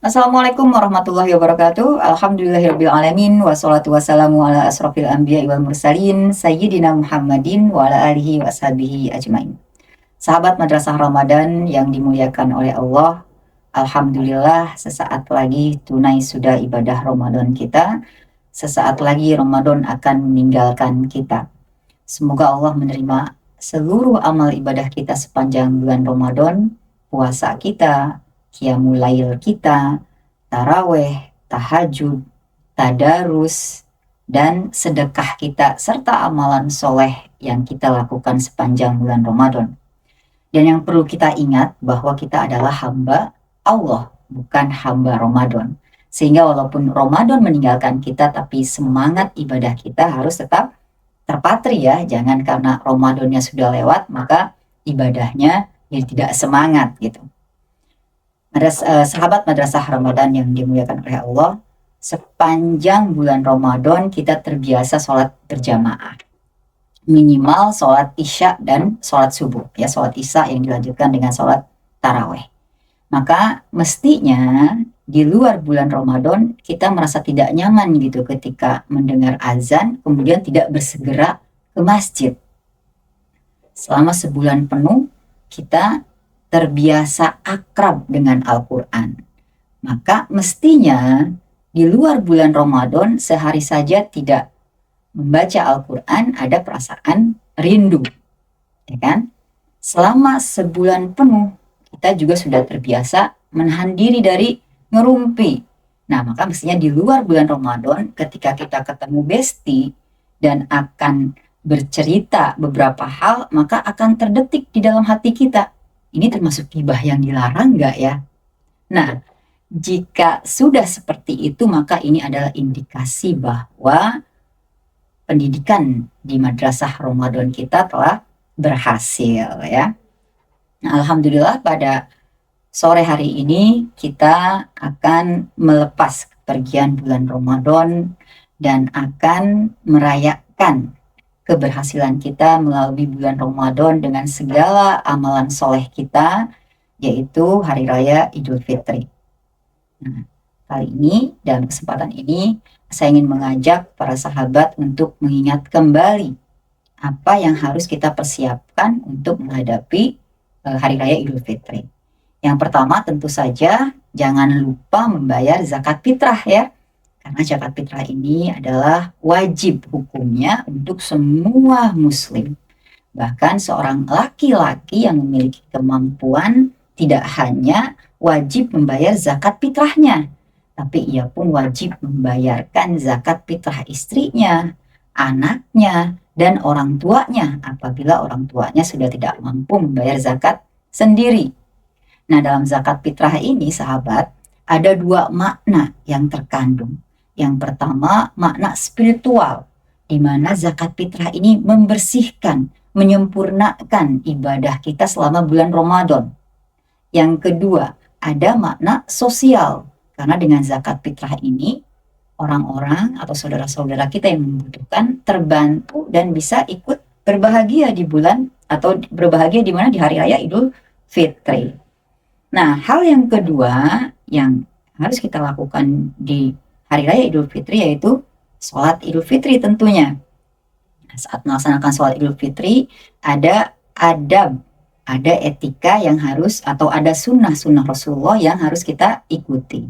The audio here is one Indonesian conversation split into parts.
Assalamualaikum warahmatullahi wabarakatuh. Alhamdulillahirabbil alamin wassalatu wassalamu ala asrofil anbiya'i wal mursalin sayyidina Muhammadin wa ala alihi washabihi ajmain. Sahabat Madrasah Ramadan yang dimuliakan oleh Allah, alhamdulillah sesaat lagi tunai sudah ibadah Ramadan kita. Sesaat lagi Ramadan akan meninggalkan kita. Semoga Allah menerima seluruh amal ibadah kita sepanjang bulan Ramadan, puasa kita, qiyamul lail kita, taraweh, tahajud, tadarus, dan sedekah kita, serta amalan soleh yang kita lakukan sepanjang bulan Ramadan. Dan yang perlu kita ingat bahwa kita adalah hamba Allah, bukan hamba Ramadan. Sehingga walaupun Ramadan meninggalkan kita, tapi semangat ibadah kita harus tetap terpatri ya. Jangan karena Ramadannya sudah lewat, maka ibadahnya jadi tidak semangat gitu. Sahabat Madrasah Ramadan yang dimuliakan oleh Allah, sepanjang bulan Ramadan kita terbiasa sholat berjamaah. Minimal sholat isya dan sholat subuh. Ya, sholat isya yang dilanjutkan dengan sholat taraweh. Maka mestinya di luar bulan Ramadan kita merasa tidak nyaman gitu ketika mendengar azan, kemudian tidak bersegera ke masjid. Selama sebulan penuh kita terbiasa akrab dengan Al-Quran. Maka mestinya di luar bulan Ramadan sehari saja tidak membaca Al-Quran ada perasaan rindu. Ya kan? Selama sebulan penuh kita juga sudah terbiasa menahan diri dari ngerumpi. Nah, maka mestinya di luar bulan Ramadan ketika kita ketemu besti dan akan bercerita beberapa hal, maka akan terdetik di dalam hati kita. Ini termasuk gibah yang dilarang nggak ya? Nah, jika sudah seperti itu, maka ini adalah indikasi bahwa pendidikan di madrasah Ramadan kita telah berhasil ya. Nah, alhamdulillah pada sore hari ini kita akan melepas kepergian bulan Ramadan dan akan merayakan keberhasilan kita melalui bulan Ramadan dengan segala amalan soleh kita, yaitu Hari Raya Idul Fitri. Nah, kali ini dalam kesempatan ini saya ingin mengajak para sahabat untuk mengingat kembali apa yang harus kita persiapkan untuk menghadapi Hari Raya Idul Fitri. Yang pertama tentu saja jangan lupa membayar zakat fitrah ya. Karena zakat fitrah ini adalah wajib hukumnya untuk semua muslim. Bahkan seorang laki-laki yang memiliki kemampuan tidak hanya wajib membayar zakat fitrahnya, tapi ia pun wajib membayarkan zakat fitrah istrinya, anaknya, dan orang tuanya apabila orang tuanya sudah tidak mampu membayar zakat sendiri. Nah, dalam zakat fitrah ini sahabat, ada dua makna yang terkandung. Yang pertama, makna spiritual, di mana zakat fitrah ini membersihkan, menyempurnakan ibadah kita selama bulan Ramadan. Yang kedua, ada makna sosial, karena dengan zakat fitrah ini, orang-orang atau saudara-saudara kita yang membutuhkan terbantu dan bisa ikut berbahagia di bulan atau berbahagia di mana di Hari Raya Idul Fitri. Nah, hal yang kedua yang harus kita lakukan di Hari Raya Idul Fitri yaitu sholat Idul Fitri tentunya. Nah, saat melaksanakan sholat Idul Fitri ada adab, ada etika yang harus atau ada sunnah-sunnah Rasulullah yang harus kita ikuti.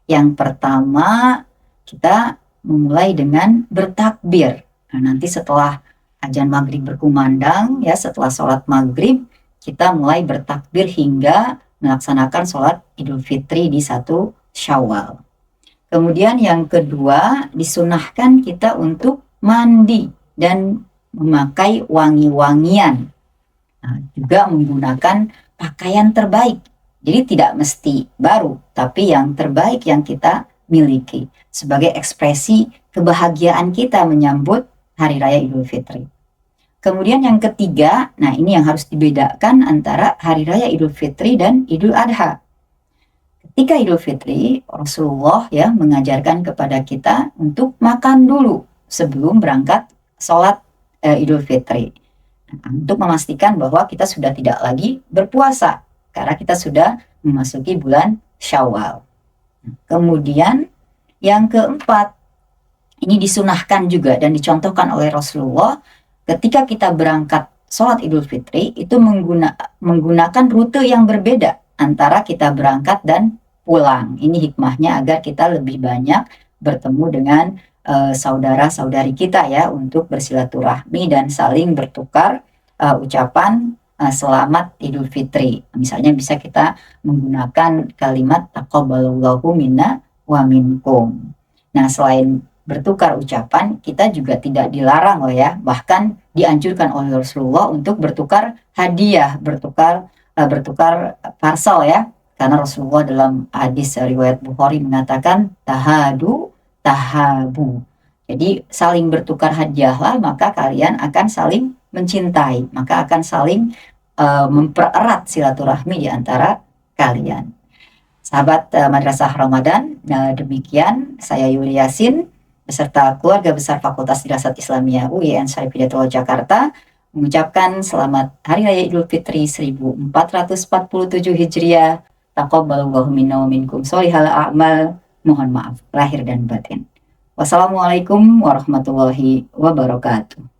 Yang pertama kita memulai dengan bertakbir. Nah, nanti setelah azan maghrib berkumandang ya, setelah sholat maghrib kita mulai bertakbir hingga melaksanakan sholat Idul Fitri di 1 Syawal. Kemudian yang kedua, disunahkan kita untuk mandi dan memakai wangi-wangian. Nah, juga menggunakan pakaian terbaik. Jadi tidak mesti baru, tapi yang terbaik yang kita miliki sebagai ekspresi kebahagiaan kita menyambut Hari Raya Idul Fitri. Kemudian yang ketiga, nah ini yang harus dibedakan antara Hari Raya Idul Fitri dan Idul Adha. Ketika Idul Fitri, Rasulullah ya mengajarkan kepada kita untuk makan dulu sebelum berangkat sholat Idul Fitri. Untuk memastikan bahwa kita sudah tidak lagi berpuasa karena kita sudah memasuki bulan Syawal. Kemudian yang keempat, ini disunahkan juga dan dicontohkan oleh Rasulullah ketika kita berangkat sholat Idul Fitri itu menggunakan rute yang berbeda antara kita berangkat dan pulang. Ini hikmahnya agar kita lebih banyak bertemu dengan saudara-saudari kita ya, untuk bersilaturahmi dan saling bertukar ucapan selamat Idul Fitri. Misalnya bisa kita menggunakan kalimat taqabbalallahu minna wa minkum. Nah, selain bertukar ucapan, kita juga tidak dilarang loh ya, bahkan dianjurkan oleh Rasulullah untuk bertukar hadiah, bertukar parcel ya, karena Rasulullah dalam hadis riwayat Bukhari mengatakan tahadu tahabu. Jadi saling bertukar hadiahlah, maka kalian akan saling mencintai, maka akan saling mempererat silaturahmi di antara kalian. Sahabat Madrasah Ramadan, demikian saya Yuli Yasin beserta keluarga besar Fakultas Dirasat Islamiyah UIN Syarif Hidayatullah Jakarta mengucapkan selamat Hari Raya Idul Fitri 1447 Hijriah. Taqabbalallahu minna wa minkum sholihal a'mal. Mohon maaf lahir dan batin. Wassalamualaikum warahmatullahi wabarakatuh.